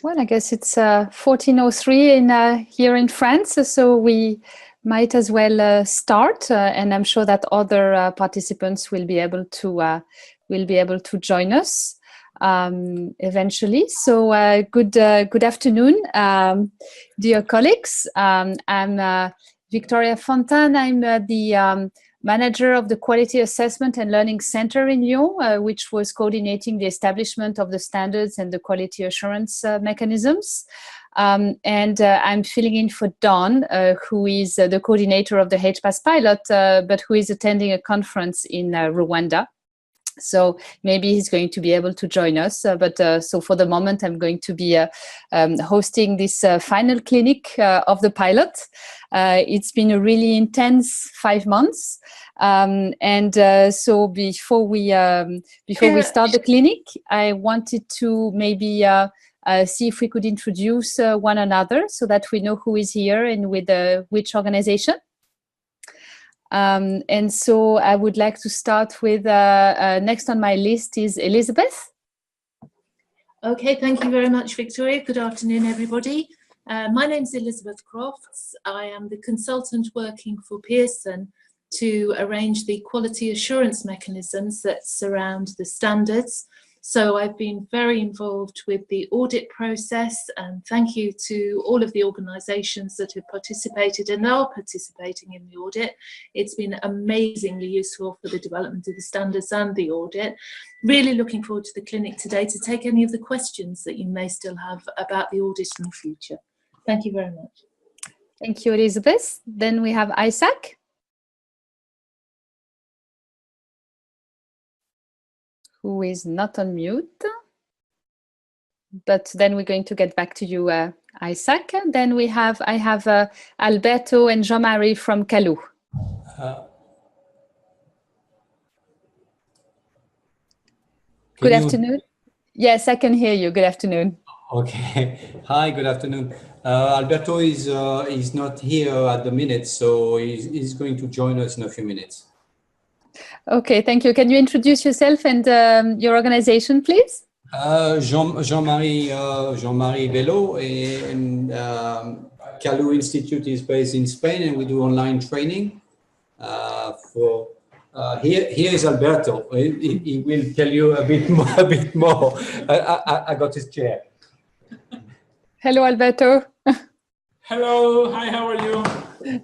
Well, I guess it's 14:03 here in France, so we might as well start, and I'm sure that other participants will be able to join us eventually. So good afternoon, dear colleagues. I'm Victoria Fontan. I'm the manager of the Quality Assessment and Learning Center in Lyon, which was coordinating the establishment of the standards and the quality assurance mechanisms. And I'm filling in for Don, who is the coordinator of the HPAS pilot, but who is attending a conference in Rwanda. So maybe he's going to be able to join us. So for the moment, I'm going to be hosting this final clinic of the pilot. It's been a really intense 5 months. So before we start the clinic, I wanted to maybe see if we could introduce one another so that we know who is here and with which organization. And so I would like to start with, next on my list is Elizabeth. Okay, thank you very much, Victoria. Good afternoon, everybody. My name is Elizabeth Crofts. I am the consultant working for Pearson to arrange the quality assurance mechanisms that surround the standards. So I've been very involved with the audit process, and thank you to all of the organisations that have participated and are participating in the audit. It's been amazingly useful for the development of the standards and the audit. Really looking forward to the clinic today to take any of the questions that you may still have about the audit in the future. Thank you very much. Thank you, Elizabeth. Then we have Isaac. Who is not on mute, but then we're going to get back to you, Isaac. Then I have Alberto and Jean-Marie from Calou. Good afternoon. Yes, I can hear you. Good afternoon. Okay. Hi, good afternoon. Alberto is not here at the minute, so he's going to join us in a few minutes. Okay, thank you. Can you introduce yourself and your organization, please? Jean-Marie Bello, and Calou Institute is based in Spain, and we do online training. Here is Alberto. He will tell you a bit more. I got his chair. Hello, Alberto. Hello. Hi. How are you?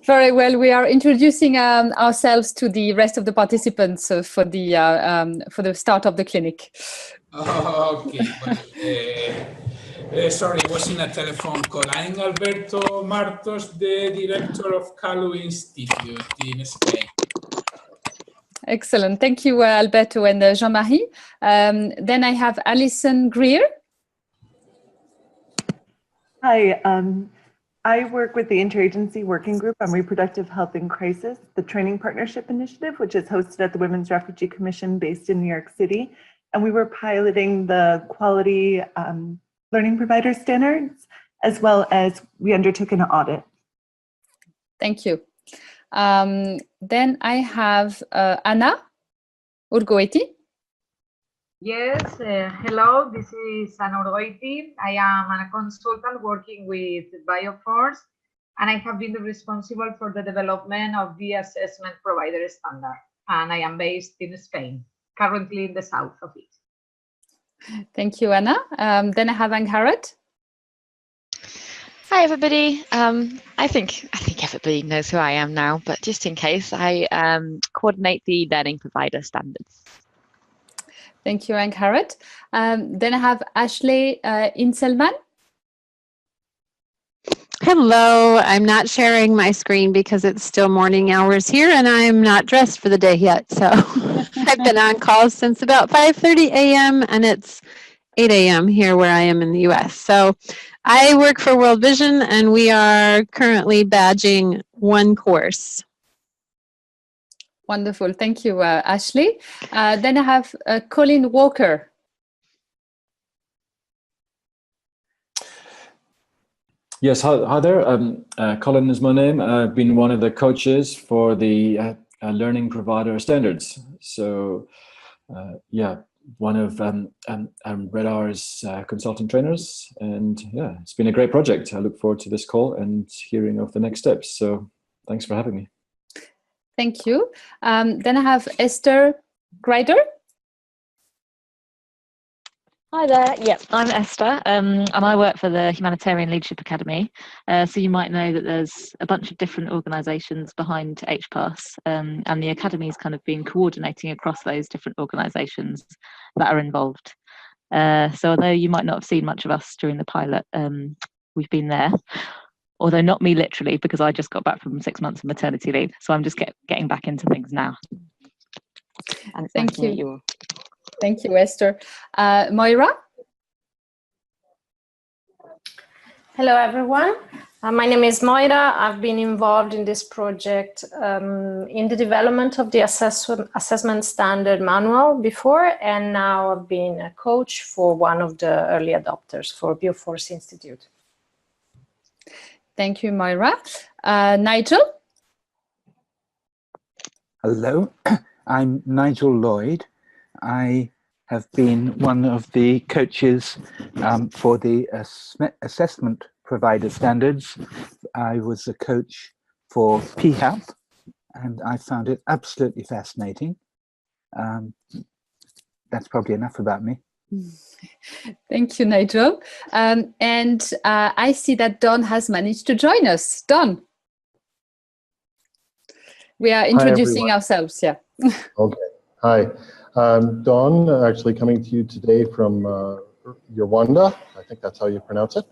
Very well. We are introducing ourselves to the rest of the participants for the start of the clinic. Okay. Sorry, I was in a telephone call. I'm Alberto Martos, the director of Calou Institute in Spain. Excellent. Thank you, Alberto and Jean-Marie. Then I have Alison Greer. Hi. I work with the Interagency Working Group on Reproductive Health in Crisis, the Training Partnership Initiative, which is hosted at the Women's Refugee Commission based in New York City. And we were piloting the quality learning provider standards, as well as we undertook an audit. Thank you. Then I have Anna Urgoiti. Yes, hello, this is Ana Urgoiti. I am a consultant working with Bioforce, and I have been responsible for the development of the assessment provider standard. And I am based in Spain, currently in the south of it. Thank you, Anna. Then I have Angharad. Hi, everybody. I think everybody knows who I am now, but just in case, I coordinate the learning provider standards. Thank you, Angharad. Then I have Ashley Inselman. Hello, I'm not sharing my screen because it's still morning hours here and I'm not dressed for the day yet. So I've been on calls since about 5:30 a.m. and it's 8 a.m. here where I am in the US. So I work for World Vision and we are currently badging one course. Wonderful. Thank you, Ashley. Then I have Colin Walker. Yes, hi there. Colin is my name. I've been one of the coaches for the learning provider standards. So yeah, one of Redar's consultant trainers. And yeah, it's been a great project. I look forward to this call and hearing of the next steps. So thanks for having me. Thank you. Then I have Esther Grider. Hi there. Yeah, I'm Esther, and I work for the Humanitarian Leadership Academy. So you might know that there's a bunch of different organisations behind HPAS, and the Academy's kind of been coordinating across those different organisations that are involved. So although you might not have seen much of us during the pilot, we've been there. Although not me literally, because I just got back from 6 months of maternity leave. So I'm just getting back into things now. And thank you. Thank you, Esther. Moira? Hello, everyone. My name is Moira. I've been involved in this project in the development of the assessment standard manual before, and now I've been a coach for one of the early adopters for Bioforce Institute. Thank you, Moira. Nigel? Hello, I'm Nigel Lloyd. I have been one of the coaches for the assessment provider standards. I was a coach for PHAP, and I found it absolutely fascinating. That's probably enough about me. Thank you, Nigel. And I see that Don has managed to join us. Don? We are introducing ourselves, yeah. Okay, hi. Don, actually coming to you today from Rwanda, I think that's how you pronounce it.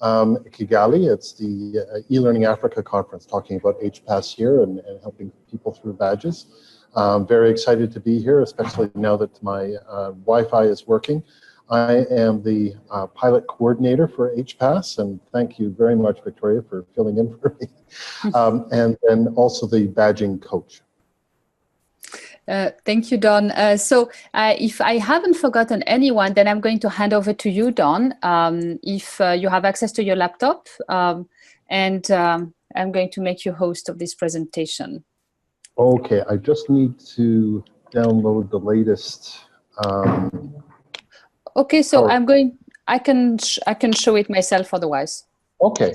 Kigali, it's the e-Learning Africa conference talking about HPAS here and helping people through badges. Very excited to be here, especially now that my Wi-Fi is working. I am the pilot coordinator for HPAS, and thank you very much, Victoria, for filling in for me. And also the badging coach. Thank you, Don. So if I haven't forgotten anyone, then I'm going to hand over to you, Don, if you have access to your laptop, and I'm going to make you host of this presentation. Okay, I just need to download the latest. Okay, so I can show it myself otherwise. Okay,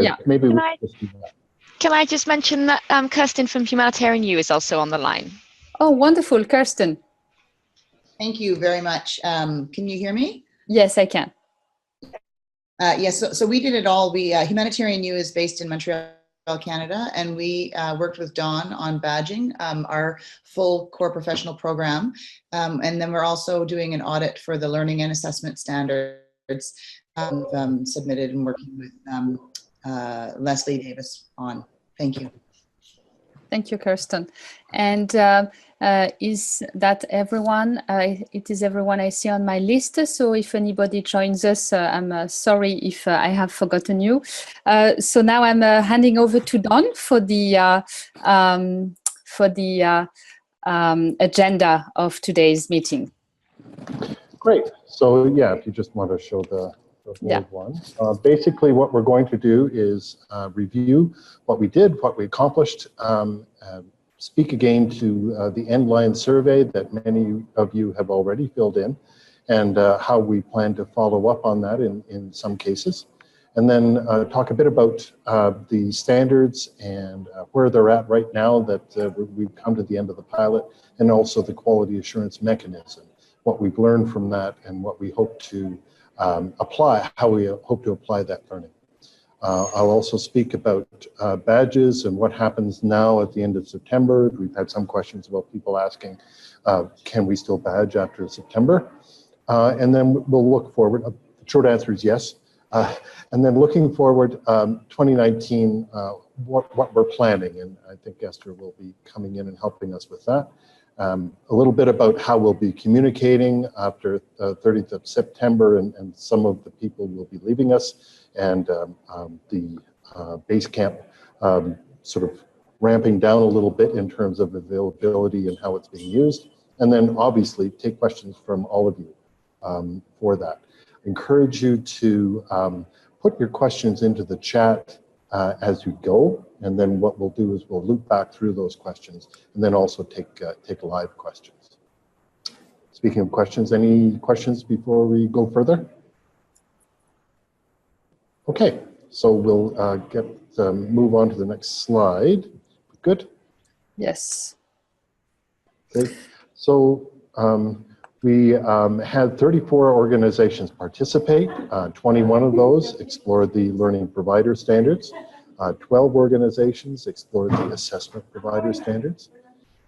yeah. Maybe Can we'll just do that. Can I just mention that Kirsten from Humanitarian U is also on the line? Oh, wonderful, Kirsten. Thank you very much. Can you hear me? Yes, I can. Yes, so we did it all. Humanitarian U is based in Montreal, Canada, and we worked with Dawn on badging, our full core professional program. And then we're also doing an audit for the learning and assessment standards submitted and working with Leslie Davis on. Thank you. Thank you, Kirsten. And is that everyone? It is everyone I see on my list. So if anybody joins us, I'm sorry if I have forgotten you. So now I'm handing over to Don for the agenda of today's meeting. Great. So yeah, if you just want to show the one. Basically, what we're going to do is review what we did, what we accomplished, speak again to the Endline survey that many of you have already filled in, and how we plan to follow up on that in some cases. And then talk a bit about the standards and where they're at right now that we've come to the end of the pilot, and also the quality assurance mechanism, what we've learned from that, and what we hope to apply, how we hope to apply that learning. I'll also speak about badges and what happens now at the end of September. We've had some questions about people asking, can we still badge after September? And then we'll look forward. The short answer is yes. And then looking forward, 2019, what we're planning, and I think Esther will be coming in and helping us with that. A little bit about how we'll be communicating after 30th of September, and some of the people will be leaving us, and the base camp sort of ramping down a little bit in terms of availability and how it's being used. And then obviously take questions from all of you for that. Encourage you to put your questions into the chat as you go, and then what we'll do is we'll loop back through those questions, and then also take live questions. Speaking of questions, any questions before we go further? Okay, so we'll move on to the next slide. Good? Yes. Okay, so we had 34 organizations participate. 21 of those explored the learning provider standards. 12 organizations explored the assessment provider standards.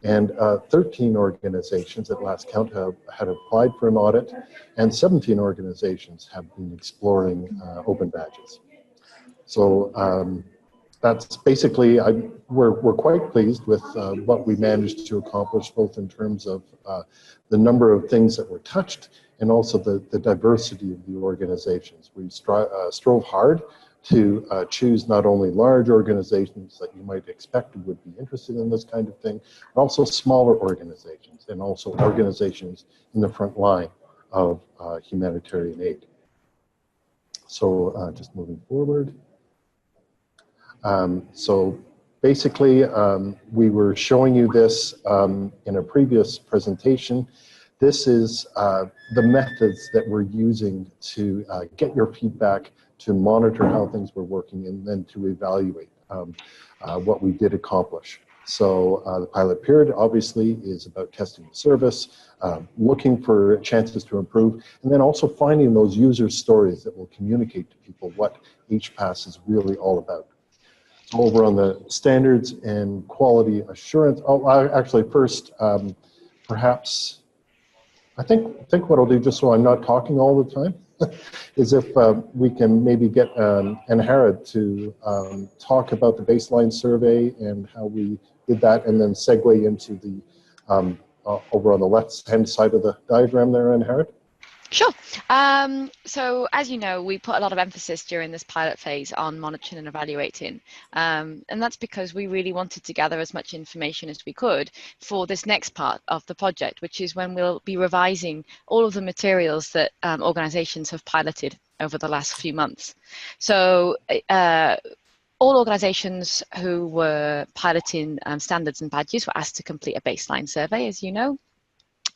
And 13 organizations at last count had applied for an audit, and 17 organizations have been exploring open badges. So that's basically, we're quite pleased with what we managed to accomplish, both in terms of the number of things that were touched and also the diversity of the organizations. We strove hard to choose not only large organizations that you might expect would be interested in this kind of thing, but also smaller organizations and also organizations in the front line of humanitarian aid. So just moving forward. So basically, we were showing you this in a previous presentation. This is the methods that we're using to get your feedback, to monitor how things were working, and then to evaluate what we did accomplish. So the pilot period obviously is about testing the service, looking for chances to improve, and then also finding those user stories that will communicate to people what HPAS is really all about. So over on the standards and quality assurance, actually first, perhaps, I think what I'll do, just so I'm not talking all the time, is if we can maybe get Angharad to talk about the baseline survey and how we did that, and then segue into the over on the left-hand side of the diagram there, Angharad. Sure. So as you know, we put a lot of emphasis during this pilot phase on monitoring and evaluating. And that's because we really wanted to gather as much information as we could for this next part of the project, which is when we'll be revising all of the materials that organizations have piloted over the last few months. So all organizations who were piloting standards and badges were asked to complete a baseline survey, as you know.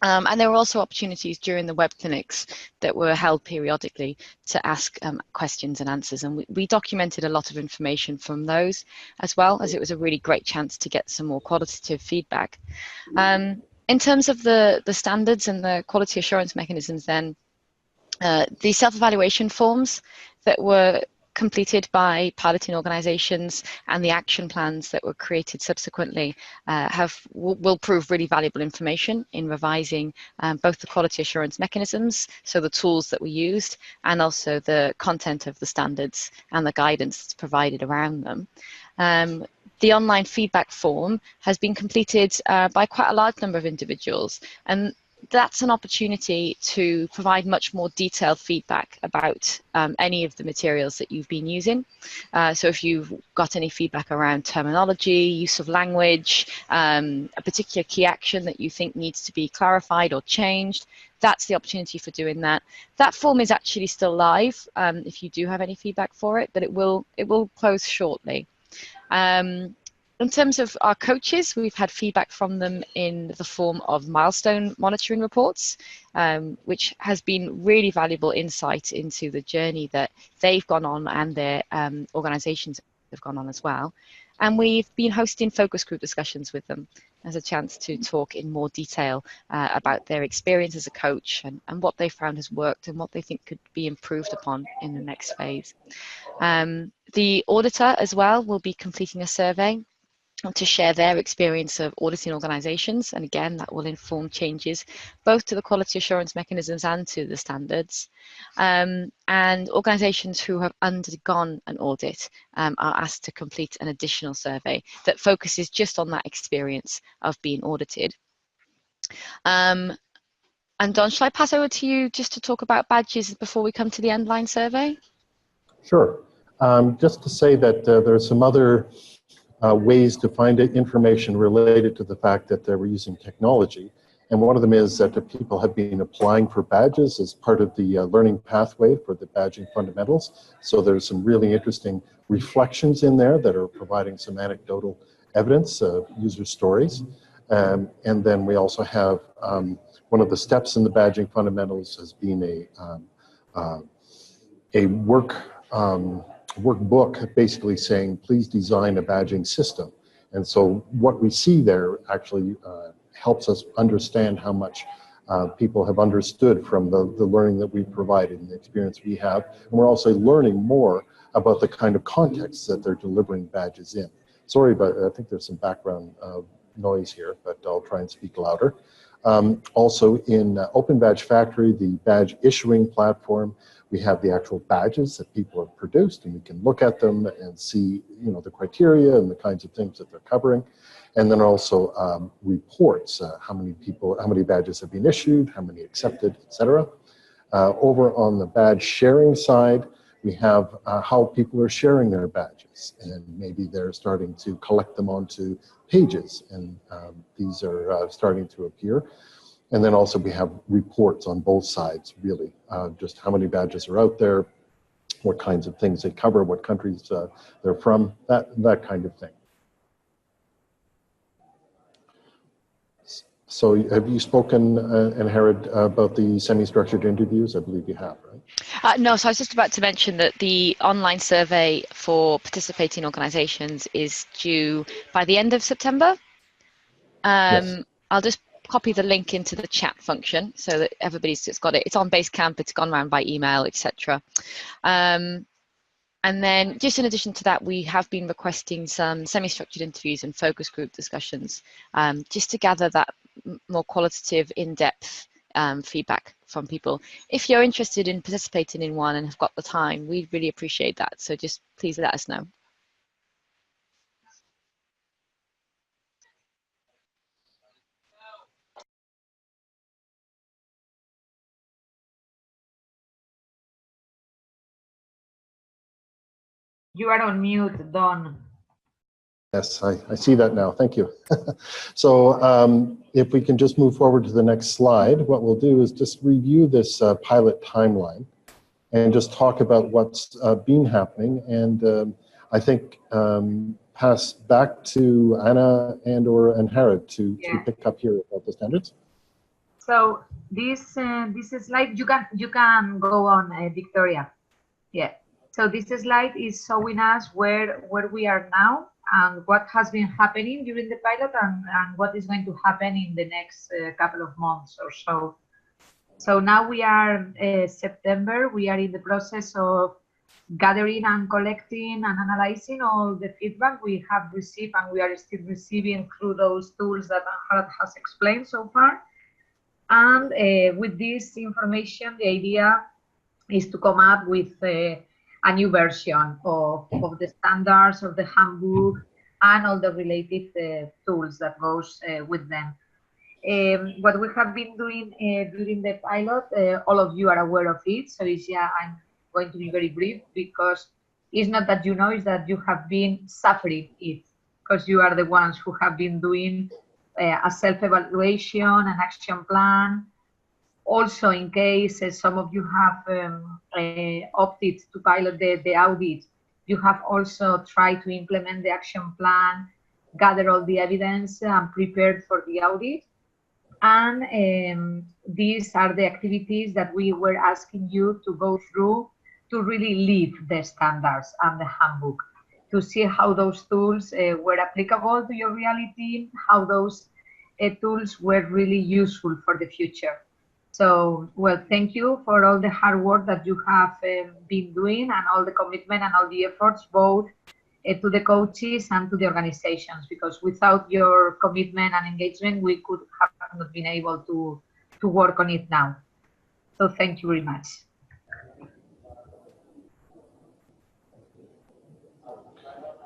And there were also opportunities during the web clinics that were held periodically to ask questions and answers. And we documented a lot of information from those, as well, as it was a really great chance to get some more qualitative feedback. In terms of the standards and the quality assurance mechanisms, then the self-evaluation forms that were completed by piloting organizations and the action plans that were created subsequently will prove really valuable information in revising both the quality assurance mechanisms, so the tools that we used, and also the content of the standards and the guidance that's provided around them. The online feedback form has been completed by quite a large number of individuals, and that's an opportunity to provide much more detailed feedback about any of the materials that you've been using. So if you've got any feedback around terminology, use of language, a particular key action that you think needs to be clarified or changed, that's the opportunity for doing that. That form is actually still live if you do have any feedback for it, but it will close shortly. In terms of our coaches, we've had feedback from them in the form of milestone monitoring reports, which has been really valuable insight into the journey that they've gone on and their organizations have gone on as well. And we've been hosting focus group discussions with them as a chance to talk in more detail about their experience as a coach and what they found has worked and what they think could be improved upon in the next phase. The auditor as well will be completing a survey to share their experience of auditing organizations, and again that will inform changes both to the quality assurance mechanisms and to the standards. And organizations who have undergone an audit are asked to complete an additional survey that focuses just on that experience of being audited. And Don, shall I pass over to you just to talk about badges before we come to the end line survey? Sure. Just to say that there's some other ways to find information related to the fact that they were using technology. And one of them is that the people have been applying for badges as part of the learning pathway for the badging fundamentals. So there's some really interesting reflections in there that are providing some anecdotal evidence of user stories. And then we also have one of the steps in the badging fundamentals has been a workbook basically saying, please design a badging system. And so what we see there actually helps us understand how much people have understood from the learning that we've provided and the experience we have. And we're also learning more about the kind of context that they're delivering badges in. Sorry, but I think there's some background noise here, but I'll try and speak louder. Also in Open Badge Factory, the badge issuing platform, we have the actual badges that people have produced, and we can look at them and see, you know, the criteria and the kinds of things that they're covering. And then also reports, how many badges have been issued, how many accepted, etc. Over on the badge sharing side, we have how people are sharing their badges, and maybe they're starting to collect them onto pages, and these are starting to appear. And then also we have reports on both sides, really, just how many badges are out there, what kinds of things they cover, what countries they're from, that kind of thing. So have you spoken, Anahad, about the semi-structured interviews? I believe you have, right? No, so I was just about to mention that the online survey for participating organisations is due by the end of September. Yes. I'll just copy the link into the chat function so that everybody's just got it. It's on Basecamp, it's gone around by email, etc. And then just in addition to that, we have been requesting some semi-structured interviews and focus group discussions just to gather that more qualitative, in-depth feedback from people. If you're interested in participating in one and have got the time, we really appreciate that. So just please let us know. You are on mute, Don. Yes, I see that now. Thank you. So if we can just move forward to the next slide, what we'll do is just review this pilot timeline and just talk about what's been happening. And I think pass back to Anna and/or Anahad to pick up here about the standards. So this slide, you can go on, Victoria. Yeah. So this slide is showing us where we are now and what has been happening during the pilot and what is going to happen in the next couple of months or so. So now we are September. We are in the process of gathering and collecting and analyzing all the feedback we have received and we are still receiving through those tools that Anahad has explained so far. And with this information, the idea is to come up with a new version of the standards, of the handbook, and all the related tools that goes with them. What we have been doing during the pilot, all of you are aware of it, so I'm going to be very brief because it's not that you know, it's that you have been suffering it, because you are the ones who have been doing a self-evaluation, an action plan. Also, in case some of you have opted to pilot the audit, you have also tried to implement the action plan, gather all the evidence, and prepared for the audit. And these are the activities that we were asking you to go through to really live the standards and the handbook, to see how those tools were applicable to your reality, how those tools were really useful for the future. So, well, thank you for all the hard work that you have been doing and all the commitment and all the efforts, both to the coaches and to the organizations, because without your commitment and engagement, we could have not been able to work on it now. So thank you very much.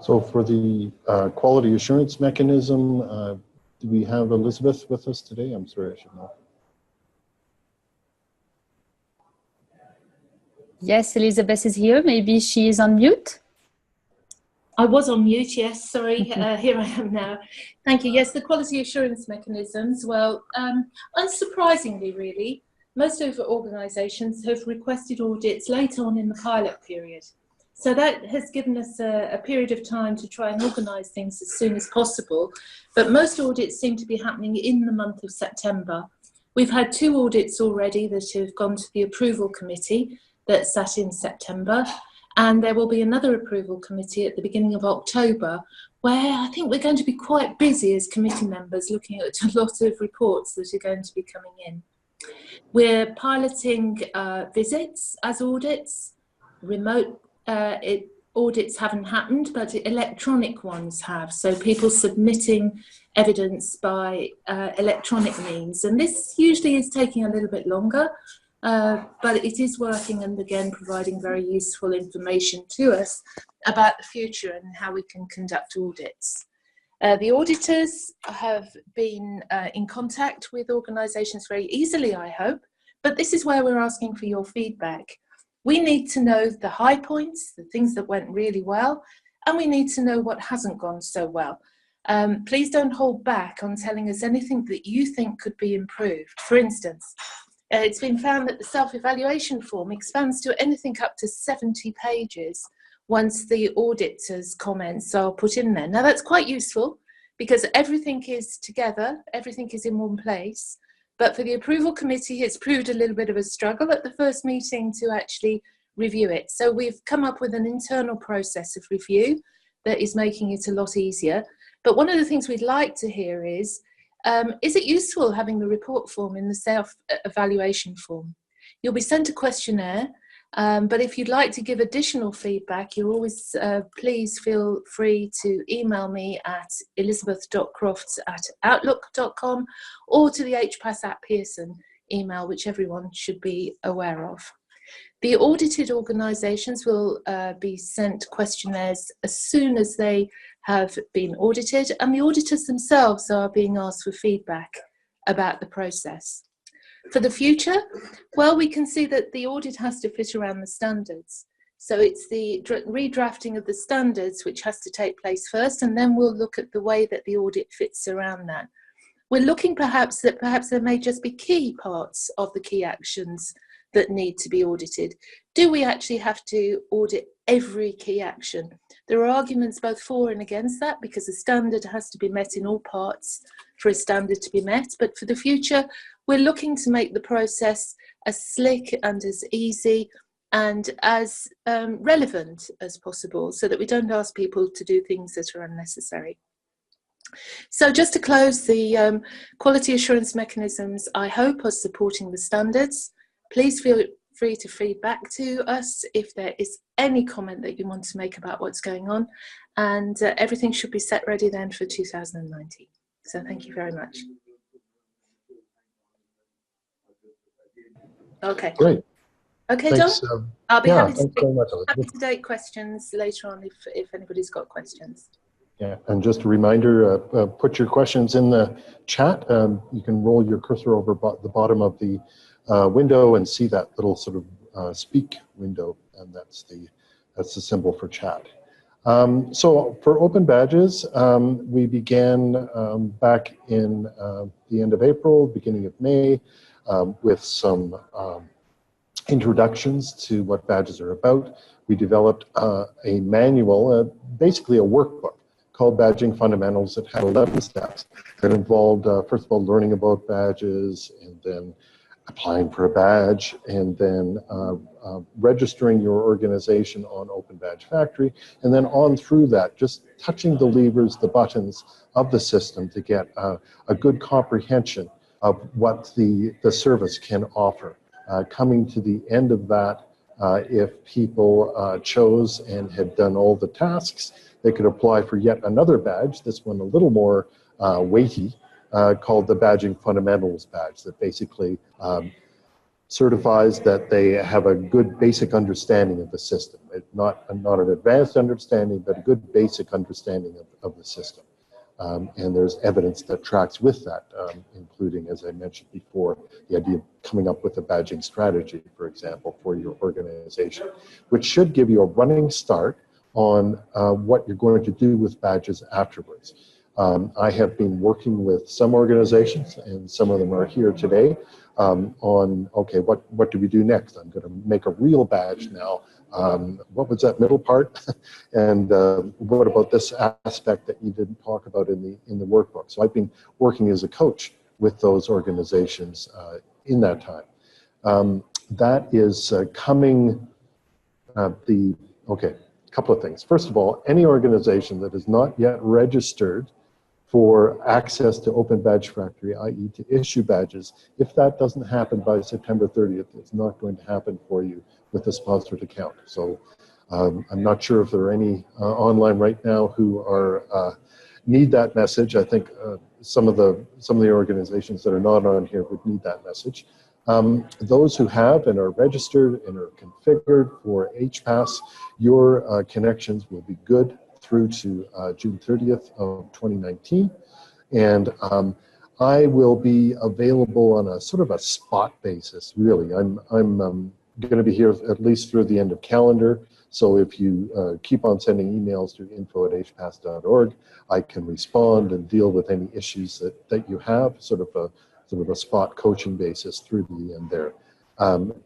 So for the quality assurance mechanism, do we have Elizabeth with us today? I'm sorry, I should know. Yes, Elizabeth is here. Maybe she is on mute. I was on mute, yes, sorry. Here I am now. Thank you. Yes, the quality assurance mechanisms, well, unsurprisingly, really, most of the organisations have requested audits late on in the pilot period. So that has given us a period of time to try and organise things as soon as possible. But most audits seem to be happening in the month of September. We've had 2 audits already that have gone to the approval committee that sat in September, and there will be another approval committee at the beginning of October, where I think we're going to be quite busy as committee members looking at a lot of reports that are going to be coming in. We're piloting visits as audits. Remote audits haven't happened, but electronic ones have. So people submitting evidence by electronic means. And this usually is taking a little bit longer, but it is working, and again, providing very useful information to us about the future and how we can conduct audits. The auditors have been in contact with organisations very easily, I hope, but this is where we're asking for your feedback. We need to know the high points, the things that went really well, and we need to know what hasn't gone so well. Please don't hold back on telling us anything that you think could be improved. For instance, it's been found that the self-evaluation form expands to anything up to 70 pages once the auditor's comments are put in there. Now that's quite useful because everything is together, everything is in one place. But for the approval committee, it's proved a little bit of a struggle at the first meeting to actually review it. So we've come up with an internal process of review that is making it a lot easier. But one of the things we'd like to hear is it useful having the report form in the self-evaluation form? You'll be sent a questionnaire, but if you'd like to give additional feedback, you're always, please feel free to email me at elizabeth.crofts@outlook.com or to the hpas@Pearson email, which everyone should be aware of. The audited organisations will be sent questionnaires as soon as they have been audited, and the auditors themselves are being asked for feedback about the process. For the future, well, we can see that the audit has to fit around the standards. So it's the redrafting of the standards which has to take place first, and then we'll look at the way that the audit fits around that. We're looking perhaps there may just be key parts of the key actions that need to be audited. Do we actually have to audit every key action? There are arguments both for and against that, because a standard has to be met in all parts for a standard to be met. But for the future, we're looking to make the process as slick and as easy and as relevant as possible, so that we don't ask people to do things that are unnecessary. So just to close, the quality assurance mechanisms, I hope, are supporting the standards. Please feel free to feed back to us if there is any comment that you want to make about what's going on, and everything should be set ready then for 2019. So thank you very much. Okay. Great. Okay, Thanks, John. I'll be happy to take questions later on if anybody's got questions. Yeah, and just a reminder, put your questions in the chat. You can roll your cursor over the bottom of the window and see that little sort of speak window, and that's the symbol for chat. So for open badges, we began back in the end of April, beginning of May, with some introductions to what badges are about. We developed a manual, basically a workbook, called Badging Fundamentals, that had 11 steps that involved, first of all, learning about badges, and then applying for a badge, and then registering your organization on Open Badge Factory, and then on through that, just touching the levers, the buttons of the system to get a good comprehension of what the service can offer. Coming to the end of that, if people chose and had done all the tasks, they could apply for yet another badge, this one a little more weighty, called the Badging Fundamentals badge, that basically certifies that they have a good basic understanding of the system. Not an advanced understanding, but a good basic understanding of the system. And there's evidence that tracks with that, including, as I mentioned before, the idea of coming up with a badging strategy, for example, for your organization, which should give you a running start on what you're going to do with badges afterwards. I have been working with some organizations, and some of them are here today, on, okay, what do we do next? I'm going to make a real badge now. What was that middle part? And what about this aspect that you didn't talk about in the workbook? So I've been working as a coach with those organizations in that time. That is coming, okay, a couple of things. First of all, any organization that is not yet registered for access to Open Badge Factory, i.e. to issue badges, if that doesn't happen by September 30th, it's not going to happen for you with a sponsored account. So I'm not sure if there are any online right now who are need that message. I think some of the organizations that are not on here would need that message. Those who have and are registered and are configured for HPAS, your connections will be good through to June 30th of 2019. And I will be available on a sort of a spot basis, really. I'm going to be here at least through the end of calendar. So if you keep on sending emails to info@hpass.org, I can respond and deal with any issues that you have, sort of a spot coaching basis through the end there.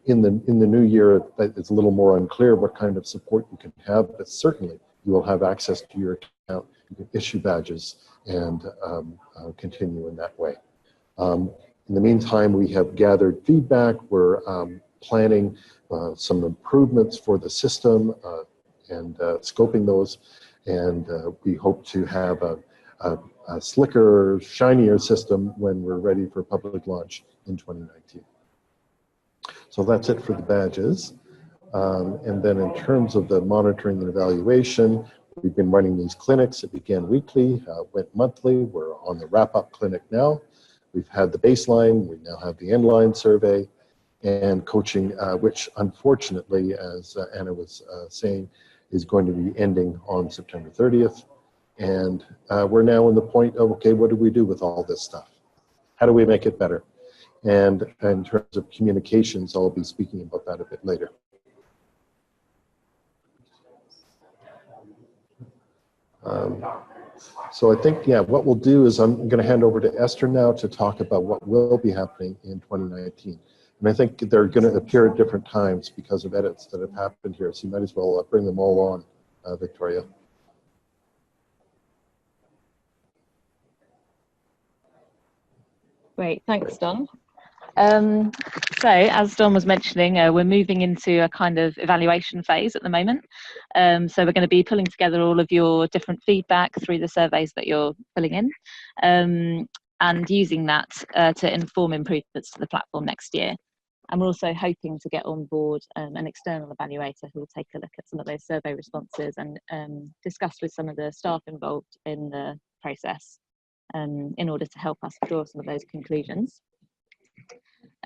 In the new year, it's a little more unclear what kind of support you can have, but certainly you will have access to your account. You can issue badges and continue in that way. In the meantime, we have gathered feedback. We're planning some improvements for the system and scoping those, and we hope to have a slicker, shinier system when we're ready for public launch in 2019. So that's it for the badges. And then in terms of the monitoring and evaluation, we've been running these clinics. It began weekly, went monthly. We're on the wrap-up clinic now. We've had the baseline. We now have the end-line survey and coaching, which unfortunately, as Anna was saying, is going to be ending on September 30th. And we're now in the point of, okay, what do we do with all this stuff? How do we make it better? And in terms of communications, I'll be speaking about that a bit later. So I think, yeah, what we'll do is I'm going to hand over to Esther now to talk about what will be happening in 2019. And I think they're going to appear at different times because of edits that have happened here. So you might as well bring them all on, Victoria. Great, thanks, Don. So as Don was mentioning, we're moving into a kind of evaluation phase at the moment. So we're going to be pulling together all of your different feedback through the surveys that you're filling in, and using that to inform improvements to the platform next year. And we're also hoping to get on board an external evaluator who will take a look at some of those survey responses and discuss with some of the staff involved in the process in order to help us draw some of those conclusions.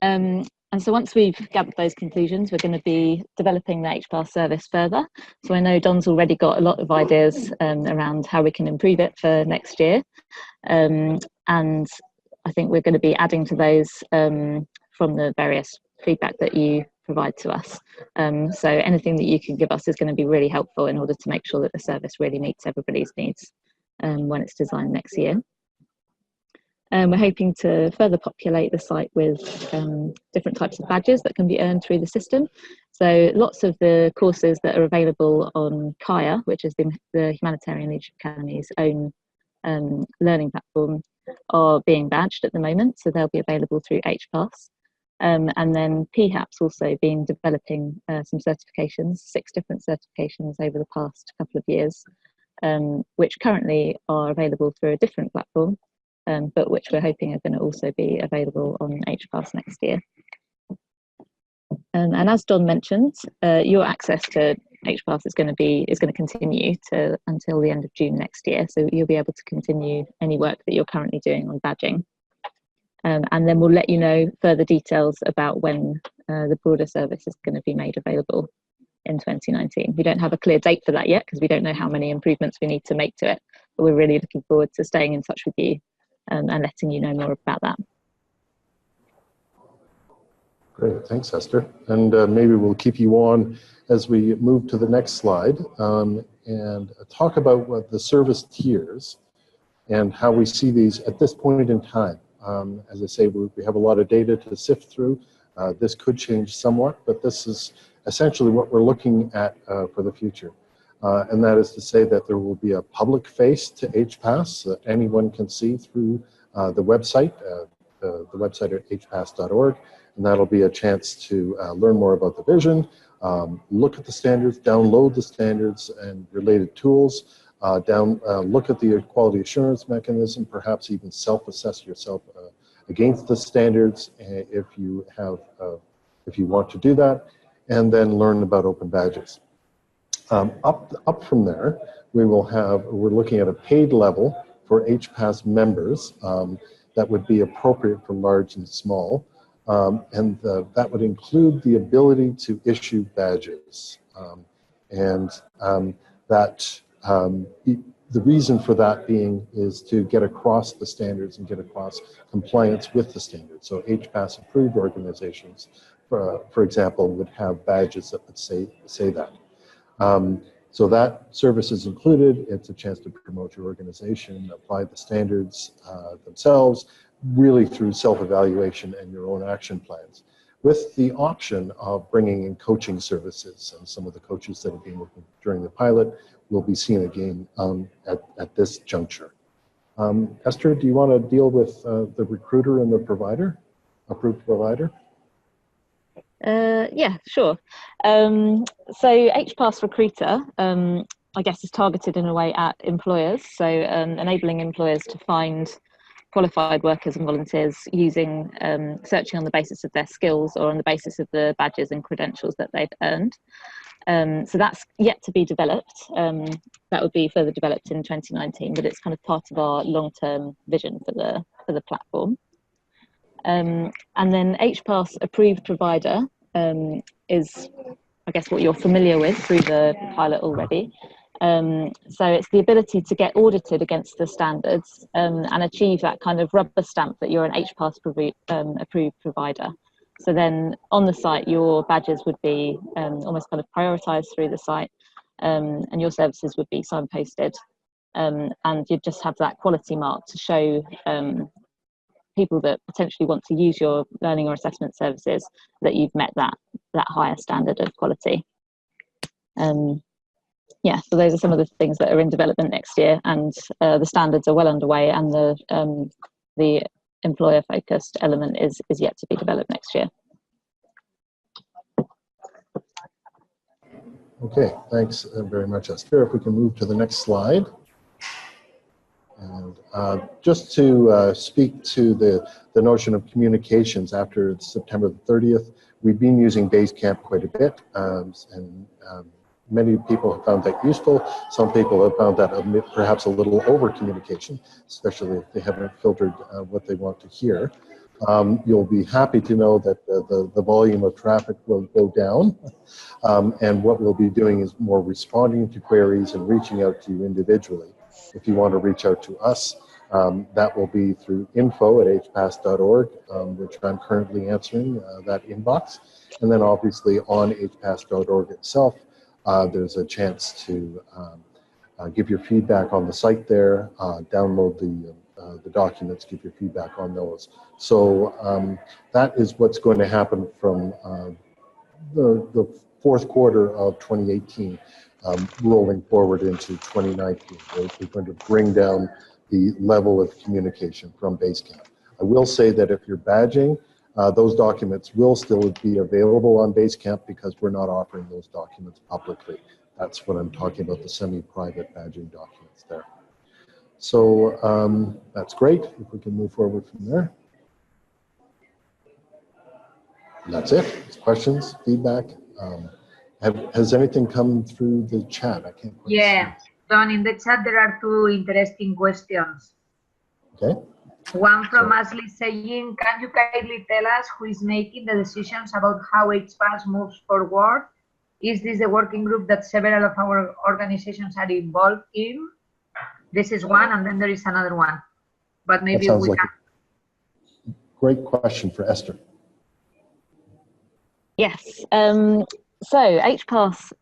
And so once we've gathered those conclusions, we're going to be developing the HPAS service further. So I know Don's already got a lot of ideas around how we can improve it for next year. And I think we're going to be adding to those from the various feedback that you provide to us. So anything that you can give us is going to be really helpful in order to make sure that the service really meets everybody's needs when it's designed next year. We're hoping to further populate the site with different types of badges that can be earned through the system. So lots of the courses that are available on Kaya, which is the Humanitarian Leadership Academy's own learning platform, are being badged at the moment. So they'll be available through HPAS. And then PHAP's also been developing some certifications, 6 different certifications over the past couple of years, which currently are available through a different platform. But which we're hoping are going to also be available on HPAS next year. And as Don mentioned, your access to HPAS is going to continue until the end of June next year. So you'll be able to continue any work that you're currently doing on badging. And then we'll let you know further details about when the broader service is going to be made available in 2019. We don't have a clear date for that yet because we don't know how many improvements we need to make to it. But we're really looking forward to staying in touch with you and letting you know more about that. Great, thanks, Esther. And maybe we'll keep you on as we move to the next slide and talk about what the service tiers and how we see these at this point in time. As I say, we have a lot of data to sift through. This could change somewhat, but this is essentially what we're looking at for the future. And that is to say that there will be a public face to HPAS that anyone can see through the website. the website at hpass.org, and that'll be a chance to learn more about the vision, look at the standards, download the standards and related tools, look at the quality assurance mechanism, perhaps even self-assess yourself against the standards if you want to do that, and then learn about open badges. Up from there, we're looking at a paid level for HPAS members that would be appropriate for large and small. That would include the ability to issue badges. The reason for that being is to get across the standards and get across compliance with the standards. So HPAS approved organizations, for example, would have badges that would say that. So that service is included. It's a chance to promote your organization, apply the standards themselves, really through self-evaluation and your own action plans, with the option of bringing in coaching services. And some of the coaches that have been working during the pilot will be seen again at this juncture. Esther, do you want to deal with the recruiter and the provider, approved provider? Yeah, sure. So HPAS Recruiter, I guess, is targeted in a way at employers, so enabling employers to find qualified workers and volunteers using searching on the basis of their skills or on the basis of the badges and credentials that they've earned. So that's yet to be developed. That would be further developed in 2019, but it's kind of part of our long-term vision for the platform. And then HPAS approved provider is, I guess, what you're familiar with through the pilot already. So it's the ability to get audited against the standards and achieve that kind of rubber stamp that you're an HPAS approved provider. So then on the site, your badges would be almost kind of prioritized through the site, and your services would be signposted, and you'd just have that quality mark to show people that potentially want to use your learning or assessment services that you've met that higher standard of quality. Yeah, so those are some of the things that are in development next year, and the standards are well underway, and the employer-focused element is yet to be developed next year. Okay, thanks very much, Esther. If we can move to the next slide. And just to speak to the notion of communications after September the 30th, we've been using Basecamp quite a bit, and many people have found that useful. Some people have found that perhaps a little over communication, especially if they haven't filtered what they want to hear. You'll be happy to know that the volume of traffic will go down, and what we'll be doing is more responding to queries and reaching out to you individually. If you want to reach out to us, that will be through info@hpass.org, which I'm currently answering that inbox. And then obviously on hpass.org itself, there's a chance to give your feedback on the site there, download the documents, give your feedback on those. So that is what's going to happen from the fourth quarter of 2018. Rolling forward into 2019. We're going to bring down the level of communication from Basecamp. I will say that if you're badging, those documents will still be available on Basecamp because we're not offering those documents publicly. That's what I'm talking about, the semi-private badging documents there. So that's great. If we can move forward from there. And that's it. Questions, feedback? Has anything come through the chat? I can't quite see. Don, in the chat there are two interesting questions. Okay. One from Ashley saying, can you kindly tell us who is making the decisions about how HPAS moves forward? Is this the working group that several of our organizations are involved in? This is one, and then there is another one. But maybe we can. A great question for Esther. Yes. So HPAS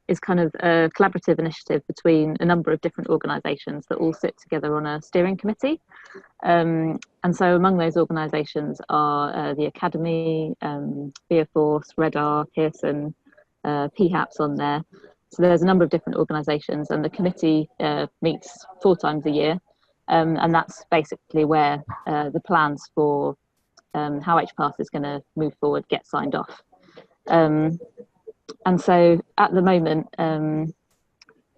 is kind of a collaborative initiative between a number of different organisations that all sit together on a steering committee. And so among those organisations are the Academy, Beaforce, Redar, Pearson, PHAPS on there. So there's a number of different organisations, and the committee meets 4 times a year And that's basically where the plans for how HPass is going to move forward get signed off. And so at the moment,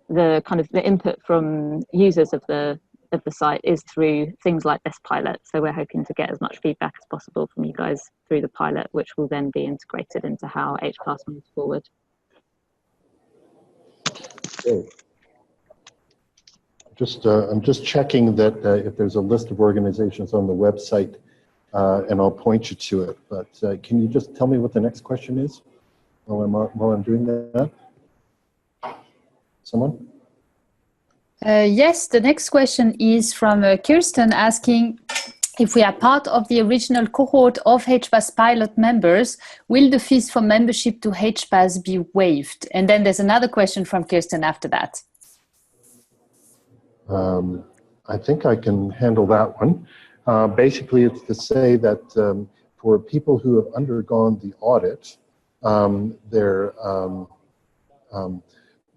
the input from users of the site is through things like this pilot. So we're hoping to get as much feedback as possible from you guys through the pilot, which will then be integrated into how HPass moves forward. Great. I'm just checking that if there's a list of organizations on the website, and I'll point you to it. But can you just tell me what the next question is while I'm doing that? Someone? Yes, the next question is from Kirsten asking if we are part of the original cohort of HPass pilot members, will the fees for membership to HPass be waived? And then there's another question from Kirsten after that. I think I can handle that one. Basically, it's to say that for people who have undergone the audit, there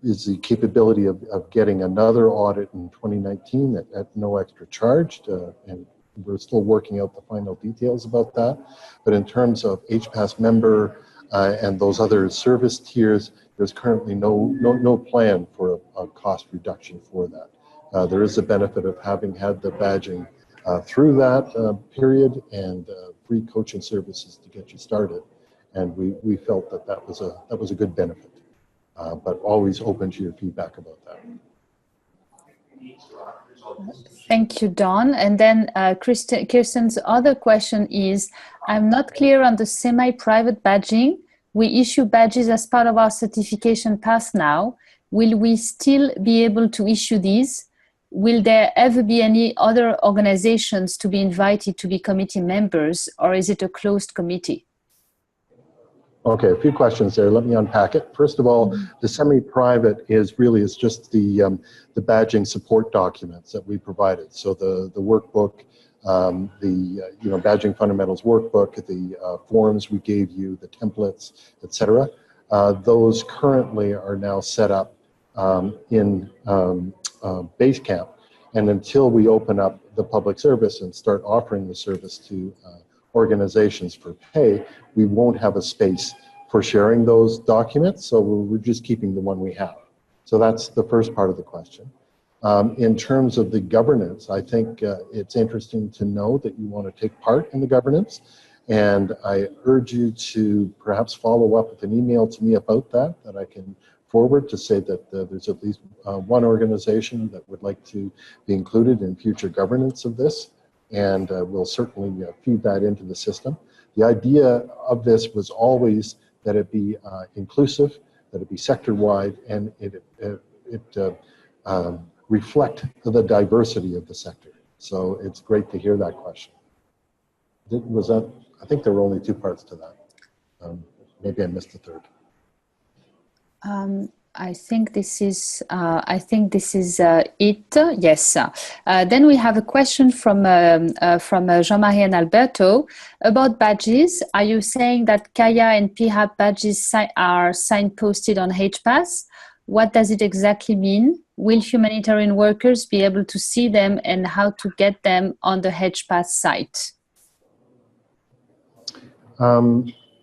is the capability of getting another audit in 2019 at no extra charge, and we're still working out the final details about that. But in terms of HPass member and those other service tiers, there's currently no plan for a cost reduction for that. There is a benefit of having had the badging through that period and free coaching services to get you started, and we felt that that was a good benefit. But always open to your feedback about that. Thank you, Don. And then Kirsten's other question is, I'm not clear on the semi-private badging. We issue badges as part of our certification path now. Will we still be able to issue these? Will there ever be any other organizations to be invited to be committee members, or is it a closed committee? Okay, a few questions there. Let me unpack it. First of all, the semi-private is just the badging support documents that we provided. So the workbook, the badging fundamentals workbook, the forms we gave you, the templates, etc. Those currently are now set up in Basecamp, and until we open up the public service and start offering the service to organizations for pay, we won't have a space for sharing those documents, so we're just keeping the one we have. So that's the first part of the question. In terms of the governance, I think it's interesting to know that you want to take part in the governance, and I urge you to perhaps follow up with an email to me about that I can forward to say that there's at least one organization that would like to be included in future governance of this, and we'll certainly feed that into the system. The idea of this was always that it be inclusive, that it be sector-wide, and it reflect the diversity of the sector. So it's great to hear that question. Was that? I think there were only two parts to that. Maybe I missed the third. I think this is it. Yes. Then we have a question from Jean-Marie and Alberto about badges. Are you saying that Kaya and PHAP badges are signposted on HPass? What does it exactly mean? Will humanitarian workers be able to see them, and how to get them on the HPass site?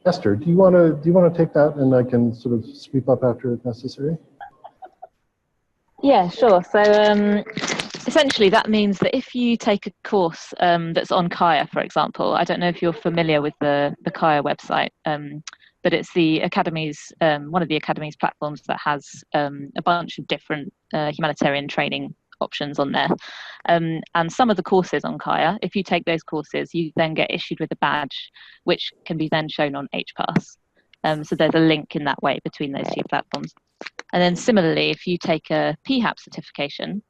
Esther, do you want to take that, and I can sort of sweep up after if necessary? Yeah, sure. So essentially that means that if you take a course that's on Kaya, for example, I don't know if you're familiar with the Kaya website, but it's the Academy's, one of the Academy's platforms that has a bunch of different humanitarian training options on there. And some of the courses on Kaya, if you take those courses, you then get issued with a badge, which can be then shown on HPass. So there's a link in that way between those two platforms. And then similarly, if you take a PHAP certification,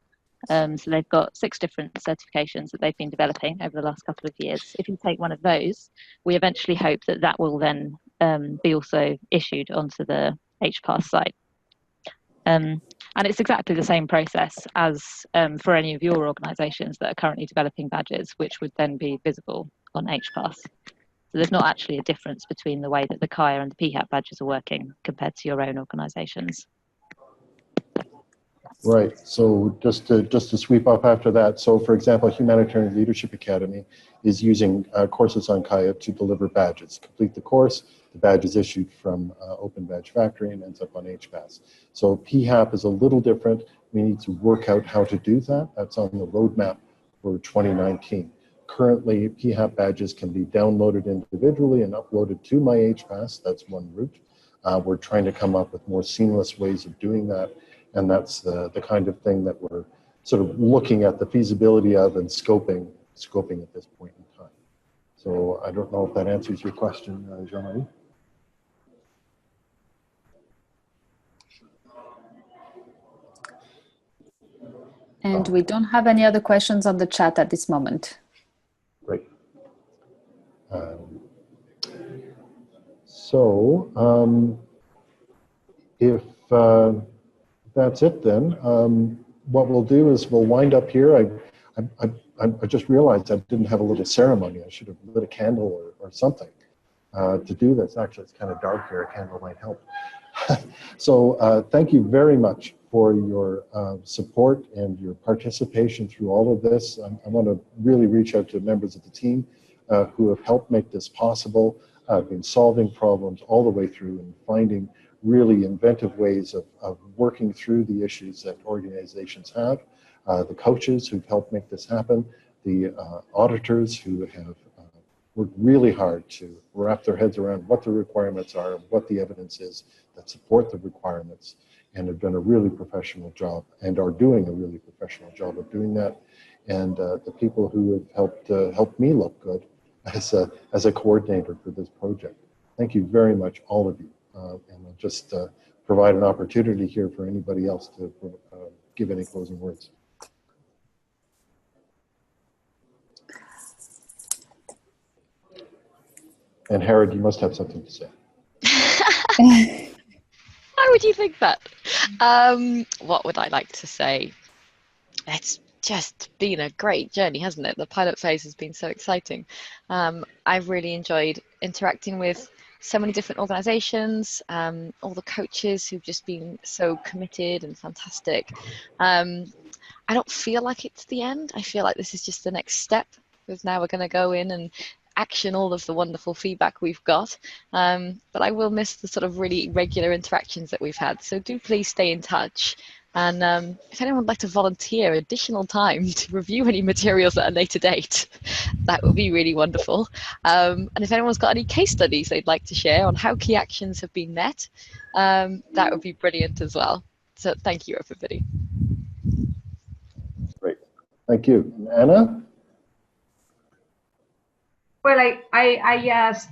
so they've got 6 different certifications that they've been developing over the last couple of years. If you take one of those, we eventually hope that that will then be also issued onto the HPass site. And it's exactly the same process as for any of your organisations that are currently developing badges, which would then be visible on HPass. So there's not actually a difference between the way that the Kaya and the PHAP badges are working compared to your own organisations. Right. So just to sweep up after that. So for example, Humanitarian Leadership Academy is using courses on Kaya to deliver badges. Complete the course, the badge is issued from Open Badge Factory and ends up on HPAS. So PHAP is a little different. We need to work out how to do that. That's on the roadmap for 2019. Currently, PHAP badges can be downloaded individually and uploaded to my HPAS. That's one route. We're trying to come up with more seamless ways of doing that. And that's the kind of thing that we're sort of looking at the feasibility of and scoping at this point in time. So I don't know if that answers your question, Jean-Marie. And we don't have any other questions on the chat at this moment. Great. If that's it then, what we'll do is we'll wind up here. I just realized I didn't have a little ceremony. I should have lit a candle or something to do this. Actually, it's kind of dark here. A candle might help. So thank you very much for your support and your participation through all of this. I want to really reach out to members of the team who have helped make this possible, been solving problems all the way through and finding really inventive ways of working through the issues that organizations have, the coaches who've helped make this happen, the auditors who have worked really hard to wrap their heads around what the requirements are, what the evidence is that support the requirements, and have done a really professional job and are doing a really professional job of doing that. And the people who have helped me look good as a coordinator for this project. Thank you very much, all of you. And I'll just provide an opportunity here for anybody else to give any closing words. And Harrod, you must have something to say. Why would you think that? What would I like to say? It's just been a great journey, hasn't it? The pilot phase has been so exciting. I've really enjoyed interacting with so many different organizations, all the coaches who've just been so committed and fantastic. I don't feel like it's the end. I feel like this is just the next step, because now we're going to go in and action all of the wonderful feedback we've got. But I will miss the sort of really regular interactions that we've had. So do please stay in touch. And if anyone would like to volunteer additional time to review any materials that are later date, that would be really wonderful. And if anyone's got any case studies they'd like to share on how key actions have been met, that would be brilliant as well. So thank you, everybody. Great. Thank you. Anna? Well, I just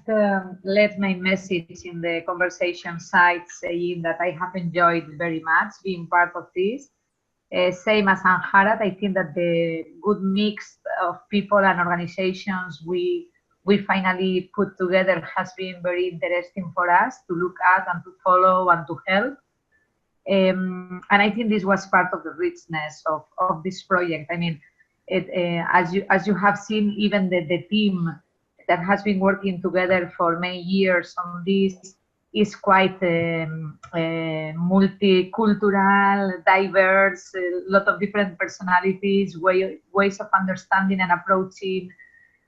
left my message in the conversation site saying that I have enjoyed very much being part of this. Same as Anharat, I think that the good mix of people and organizations we finally put together has been very interesting for us to look at and to follow and to help. And I think this was part of the richness of this project. I mean, as you have seen, even the team that has been working together for many years on this is quite multicultural, diverse, a lot of different personalities, ways of understanding and approaching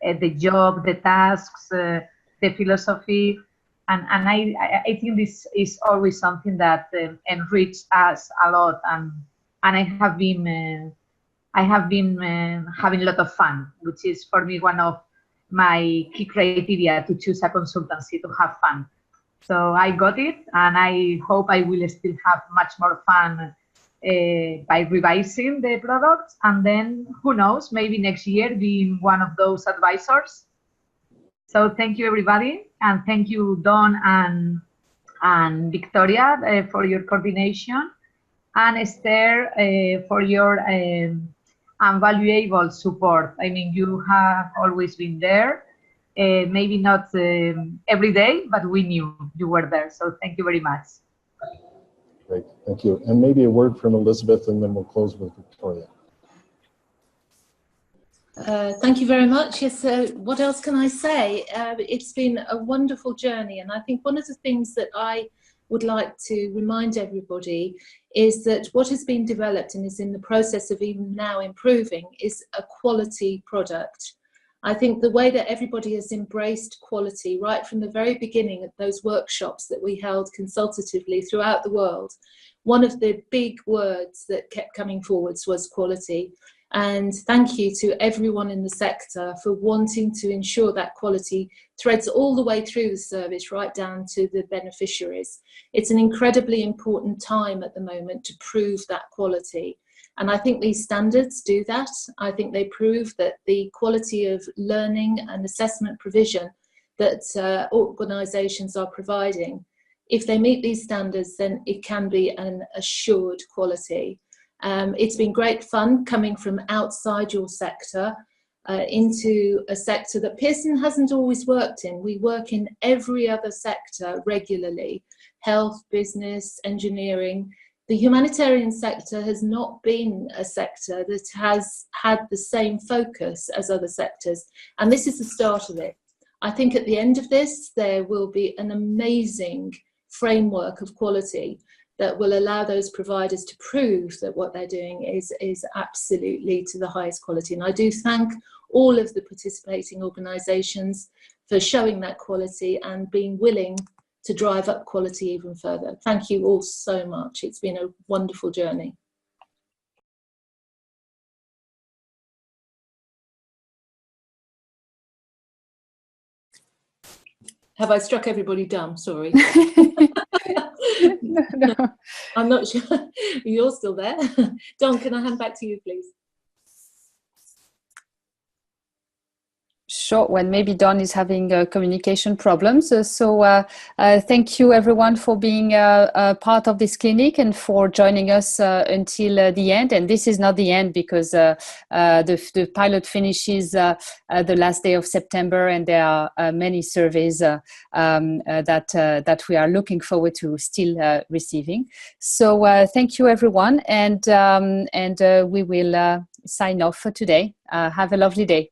the job, the tasks, the philosophy. And I think this is always something that enriches us a lot. And I have been having a lot of fun, which is for me one of my key criteria to choose a consultancy, to have fun. So I got it, and I hope I will still have much more fun by revising the products, and then who knows, maybe next year being one of those advisors. So thank you, everybody, and thank you, Dawn and Victoria, for your coordination, and Esther for your invaluable support. I mean, you have always been there, maybe not every day, but we knew you were there. So thank you very much. Great, thank you. And maybe a word from Elizabeth, and then we'll close with Victoria. Thank you very much. Yes, what else can I say? It's been a wonderful journey, and I think one of the things that I would like to remind everybody is that what has been developed and is in the process of even now improving is a quality product. I think the way that everybody has embraced quality right from the very beginning at those workshops that we held consultatively throughout the world, one of the big words that kept coming forwards was quality. And thank you to everyone in the sector for wanting to ensure that quality threads all the way through the service, right down to the beneficiaries. It's an incredibly important time at the moment to prove that quality. And I think these standards do that. I think they prove that the quality of learning and assessment provision that organisations are providing, if they meet these standards, then it can be an assured quality. It's been great fun coming from outside your sector into a sector that Pearson hasn't always worked in. We work in every other sector regularly: health, business, engineering. The humanitarian sector has not been a sector that has had the same focus as other sectors, and this is the start of it. I think at the end of this, there will be an amazing framework of quality that will allow those providers to prove that what they're doing is absolutely to the highest quality. And I do thank all of the participating organisations for showing that quality and being willing to drive up quality even further. Thank you all so much. It's been a wonderful journey. Have I struck everybody dumb? Sorry. No. I'm not sure. You're still there. Don, can I hand back to you, please? Sure, well, maybe Don is having communication problems. Thank you everyone for being a part of this clinic and for joining us until the end. And this is not the end, because the pilot finishes the last day of September, and there are many surveys that we are looking forward to still receiving. So thank you everyone, and we will sign off for today. Have a lovely day.